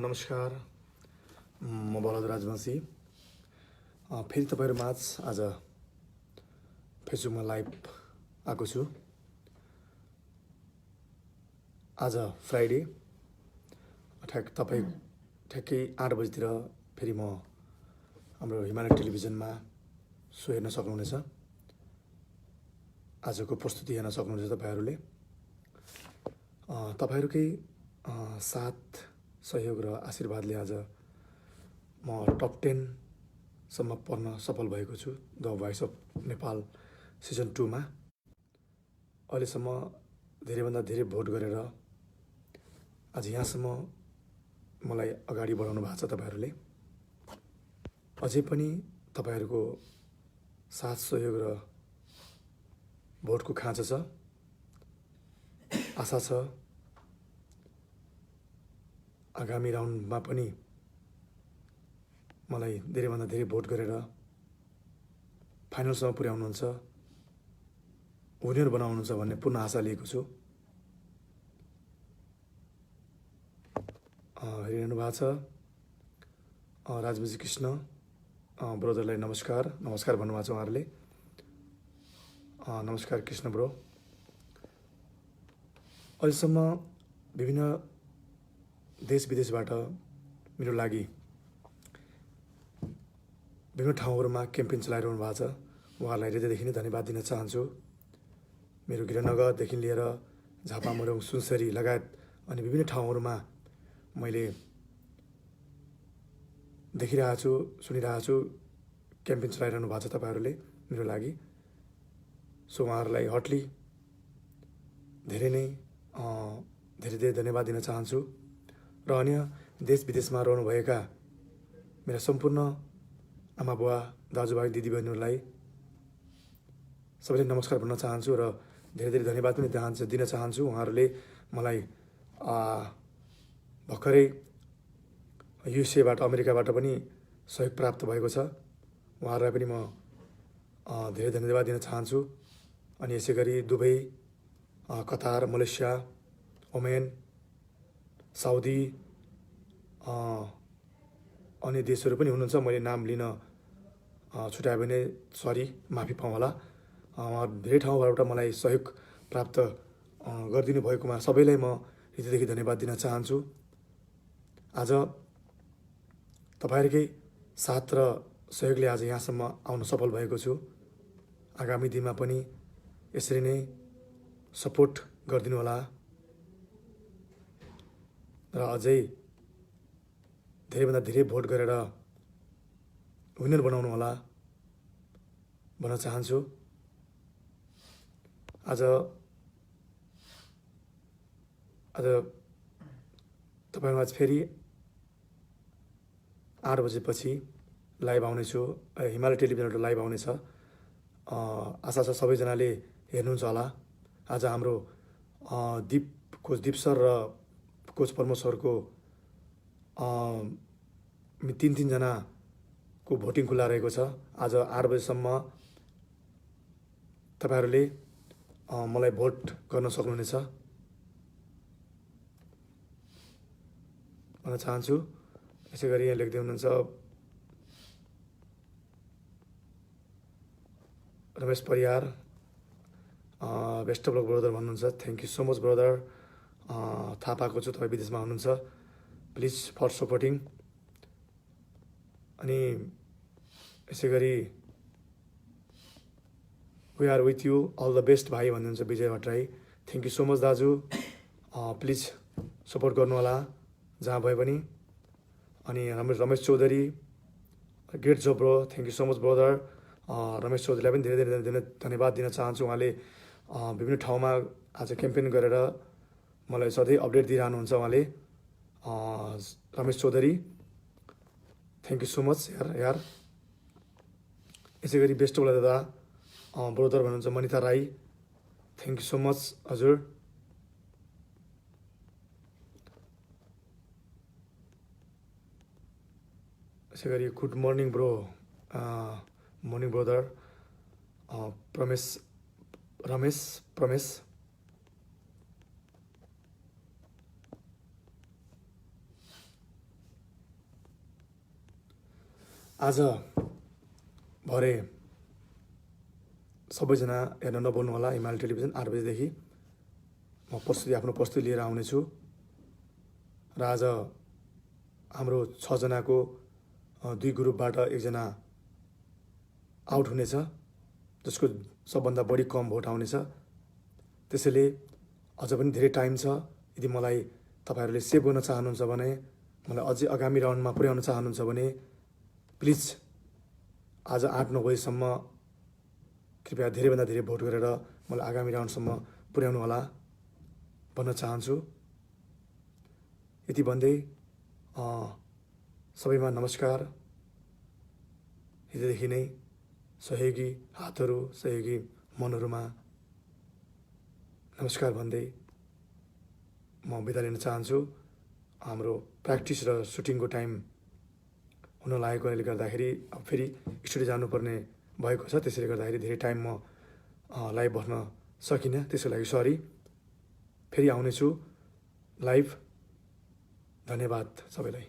नमस्कार, म बलद राजवंशी। फेरि तपाईँहरू माझ आज फेसबुकमा लाइभ आएको छु। आज फ्राइडे ठ्याक्कै 8 बजीतिर फेरि म हाम्रो हिमालय टेलिभिजनमा सो हेर्न सक्नुहुनेछ। आजको प्रस्तुति हेर्न सक्नुहुनेछ तपाईँहरूले। तपाईँहरूकै साथ सहयोग र आशीर्वादले आज म टप 10 सम्म पढ्न सफल भएको छु the voice of Nepal season 2 मा। अहिलेसम्म धेरैभन्दा धेरै भोट गरेर आज यहाँसम्म मलाई अगाडि बढाउनु भएको छ तपाईँहरूले। अझै पनि तपाईँहरूको साथ सहयोग र भोटको खाँचो छ। आशा छ आगामी राउन्डमा पनि मलाई धेरैभन्दा धेरै भोट गरेर फाइनलसम्म पुर्याउनुहुन्छ, विनर बनाउनुहुन्छ भन्ने पूर्ण आशा लिएको छु। हेरिरहनु भएको छ राजविजी कृष्ण ब्रोदरलाई नमस्कार भन्नुभएको छ उहाँहरूले। नमस्कार कृष्ण ब्रो। अहिलेसम्म विभिन्न देश विदेशबाट मेरो लागि विभिन्न ठाउँहरूमा क्याम्पेन चलाइरहनु भएको छ। उहाँहरूलाई हृदयदेखि नै धन्यवाद दिन चाहन्छु। मेरो गृहनगरदेखि लिएर झापामुरुङ, सुनसरी लगायत अनि विभिन्न ठाउँहरूमा मैले देखिरहेको छु, सुनिरहेको छु, क्याम्पेन चलाइरहनु भएको छ तपाईँहरूले मेरो लागि। सो उहाँहरूलाई हटली धेरै धेरै धन्यवाद दिन चाहन्छु। र अन्य देश विदेशमा रहनुभएका मेरा सम्पूर्ण आमा बुवा, दाजुभाइ, दिदीबहिनीहरूलाई सबैले नमस्कार भन्न चाहन्छु र धेरै धेरै धन्यवाद पनि दिन चाहन्छु। उहाँहरूले मलाई भर्खरै युएसएबाट, अमेरिकाबाट पनि सहयोग प्राप्त भएको छ। उहाँहरूलाई पनि म धेरै धन्यवाद दिन चाहन्छु। अनि यसै गरी Dubai, Qatar, Malaysia, Oman, Saudi, अन्य देशहरू पनि हुनुहुन्छ। मैले नाम लिन छुट्यायो भने सरी, माफी पाऊँ होला। धेरै ठाउँबाट मलाई सहयोग प्राप्त गरिदिनु भएकोमा सबैलाई म हृदयदेखि धन्यवाद दिन चाहन्छु। आज तपाईँहरूकै साथ र सहयोगले आज यहाँसम्म आउन सफल भएको छु। आगामी दिनमा पनि यसरी नै सपोर्ट गरिदिनु होला र अझै धेरैभन्दा धेरै भोट गरेर विनर बनाउनु होला भन्न चाहन्छु। आज तपाईँमा फेरि 8 बजेपछि लाइभ आउनेछु। हिमालय टेलिभिजनबाट लाइभ आउनेछ। आशा छ सबैजनाले हेर्नुहुन्छ होला। आज हाम्रो कोच दीप सर र कोच प्रमोद सरको 3 जनाको भोटिङ खुला रहेको छ। आज 8 बजेसम्म तपाईँहरूले मलाई भोट गर्न सक्नुहुनेछ भन्न चाहन्छु। यसै गरी यहाँ लेख्दै हुनुहुन्छ Ramesh Pariyar, best of luck brother भन्नुहुन्छ। Thank you so much brother. थाहा पाएको छु तपाईँ विदेशमा हुनुहुन्छ। Please for supporting. अनि यसै गरी we are with you, all the best भाइ भन्नुहुन्छ Vijay Bhattarai. Thank you so much दाजु। प्लिज सपोर्ट गर्नु होला जहाँ भए पनि। अनि Ramesh Chaudhary, great job bro, thank you so much brother. Ramesh चौधरीलाई पनि धेरै धेरै धन्यवाद दिन चाहन्छु। उहाँले विभिन्न ठाउँमा आज क्याम्पेन गरेर मलाई सधैँ अपडेट दिइरहनुहुन्छ उहाँले। Ramesh Chaudhary, thank you so much यार। यसै गरी बेस्ट वाला दादा ब्रोदर भन्नुहुन्छ Manita Rai, thank you so much हजुर। यसै गरी good morning bro, morning brother Pramesh आज भरे सबैजना हेर्न नभुल्नु होला हिमालय टेलिभिजन 8 बजेदेखि म आफ्नो प्रस्तुति लिएर आउनेछु र आज हाम्रो 6 जनाको 2 ग्रुपबाट एकजना आउट हुनेछ जसको सबभन्दा बढी कम भोट आउनेछ। त्यसैले अझ पनि धेरै टाइम छ। यदि मलाई तपाईहरूले सेभ गर्न चाहनुहुन्छ भने, मलाई अझै आगामी राउन्डमा पुर्याउन चाहनुहुन्छ भने प्लिज आज 8-9 बजेसम्म कृपया धेरैभन्दा धेरै भोट गरेर मलाई आगामी राउन्डसम्म पुर्याउनु होला भन्न चाहन्छु। यति भन्दै सबैमा नमस्कार। हिजोदेखि नै सहयोगी हातहरू, सहयोगी मनहरूमा नमस्कार भन्दै म बिदा लिन चाहन्छु। हाम्रो प्र्याक्टिस र सुटिङको टाइम हुन लागेकोले गर्दाखेरि अब फेरि स्टुडियो जानुपर्ने भएको छ। त्यसैले गर्दाखेरि धेरै टाइम म लाइभ बस्न सकिनँ, त्यसको लागि सरी। फेरि आउनेछु लाइभ। धन्यवाद सबैलाई।